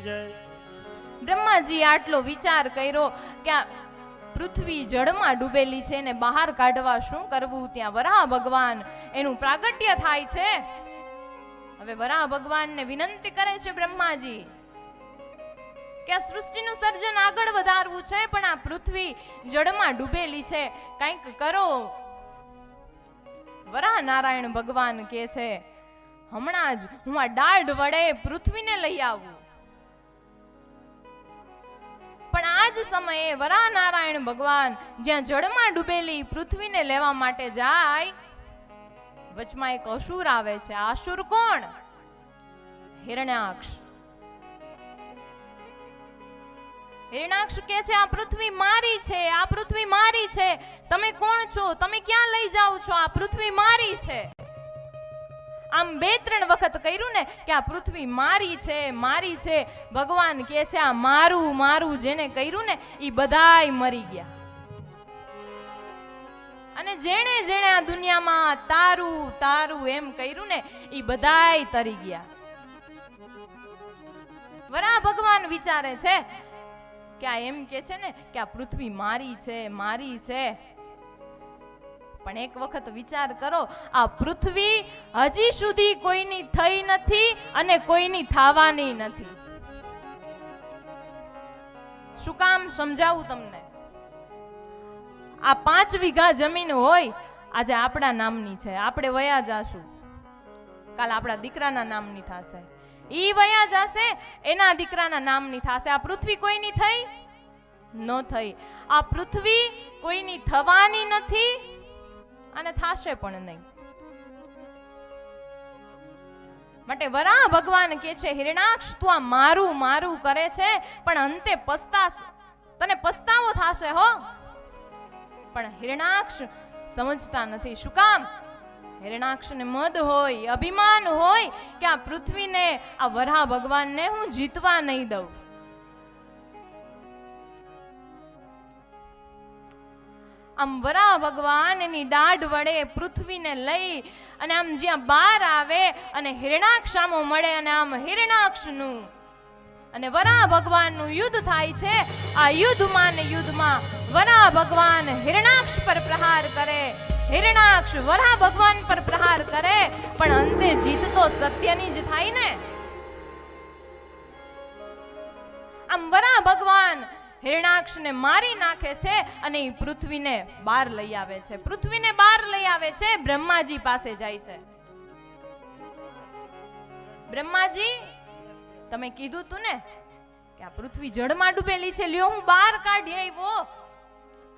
જય. બ્રહ્માજી આટલો વિચાર કર્યો કે આ પૃથ્વી જળમાં ડૂબેલી છે ને બહાર કાઢવા શું કરવું. ત્યાં વરાહ ભગવાન એનું પ્રાગટ્ય થાય છે. હવે વરાહ ભગવાનને વિનંતી કરે છે બ્રહ્માજી કે આ સૃષ્ટિનું સર્જન આગળ વધારવું છે, પણ આ પૃથ્વી જળમાં ડૂબેલી છે, કંઈક કરો. વરાહ નારાયણ ભગવાન કહે છે હમણાં જ હું આ દાઢ વડે પૃથ્વીને લઈ આવું. પણ આ જ સમયે વરાહ નારાયણ ભગવાન જ્યાં જળમાં ડૂબેલી પૃથ્વીને લેવા માટે જાય, વચમાં એક અસુર આવે છે. આ અસુર કોણ? હિરણ્યાક્ષ. હિરણ્યાક્ષ કહે છે આ પૃથ્વી મારી છે, આ પૃથ્વી મારી છે. તમે કોણ છો? તમે ક્યાં લઈ જાઓ છો? આ પૃથ્વી મારી છે. આમ 2-3 વખત કર્યું ને કે આ પૃથ્વી મારી છે, મારી છે. ભગવાન કહે છે આ મારું મારું જેને કર્યું ને એ બધાય મરી ગયા. અને જેણે જેણે આ દુનિયામાં તારું તારું એમ કર્યું ને એ બધાય તરી ગયા. વરાહ ભગવાન વિચારે છે કે આ એમ કે છે ને કે આ પૃથ્વી મારી છે, મારી છે. પણ એક વખત વિચાર કરો, આ પૃથ્વી હજી સુધી કોઈની થઈ નથી અને કોઈની થવાની નથી. શું કામ સમજાવું તમને? આ 5 વીઘા જમીન હોય, આજે આપણા નામની છે, આપણે વયા જાશું, કાલ આપણા દીકરાના નામની થશે, ઈ વયા જશે, એના દીકરાના નામની થશે. આ પૃથ્વી કોઈની થઈ ન થઈ. આ પૃથ્વી કોઈની થવાની નથી અને થાશે પણ નહીં. માટે વરાહ ભગવાન કહે છે હિરણાક્ષ તું આ મારું મારું કરે છે, પણ અંતે તને પસ્તાવો થશે હો. પણ હિરણાક્ષ સમજતા નથી. શું કામ? હિરણાક્ષને મદ હોય, અભિમાન હોય કે આ પૃથ્વીને, આ વરાહ ભગવાનને હું જીતવા નહીં દઉં. આમ વરાહ ભગવાન એની દાઢ વડે પૃથ્વીને લઈ અને આમ જ્યાં બહાર આવે અને હિરણાક્ષ સામો મળે અને આમ હિરણાક્ષનું અને વરાહ ભગવાનનું યુદ્ધ થાય છે. આ યુદ્ધમાં ને યુદ્ધમાં વરાહ ભગવાન હિરણાક્ષ પર પ્રહાર કરે, હિરણાક્ષ વરાહ ભગવાન પર પ્રહાર કરે, પણ અંતે જીત તો સત્યની જ થાય ને. આમ વરાહ ભગવાન હિરણાક્ષને મારી નાખે છે અને એ પૃથ્વીને બહાર લઈ આવે છે. પૃથ્વીને બહાર લઈ આવે છે, બ્રહ્માજી પાસે જાય છે. બ્રહ્માજી તમે કીધું તું ને કે આ પૃથ્વી જળમાં ડૂબેલી છે, લ્યો હું બહાર કાઢી આવ્યો.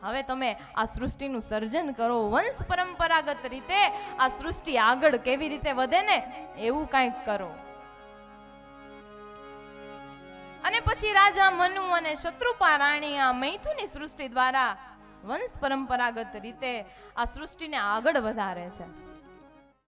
હવે તમે આ સૃષ્ટિનું સર્જન કરો, વંશ પરંપરાગત રીતે આ સૃષ્ટિ આગળ કેવી રીતે વધે ને એવું કંઈક કરો. અને પછી રાજા મનુ અને શત્રુપા રાણી આ મૈથુની સૃષ્ટિ દ્વારા વંશ પરંપરાગત રીતે આ સૃષ્ટિને આગળ વધારે છે.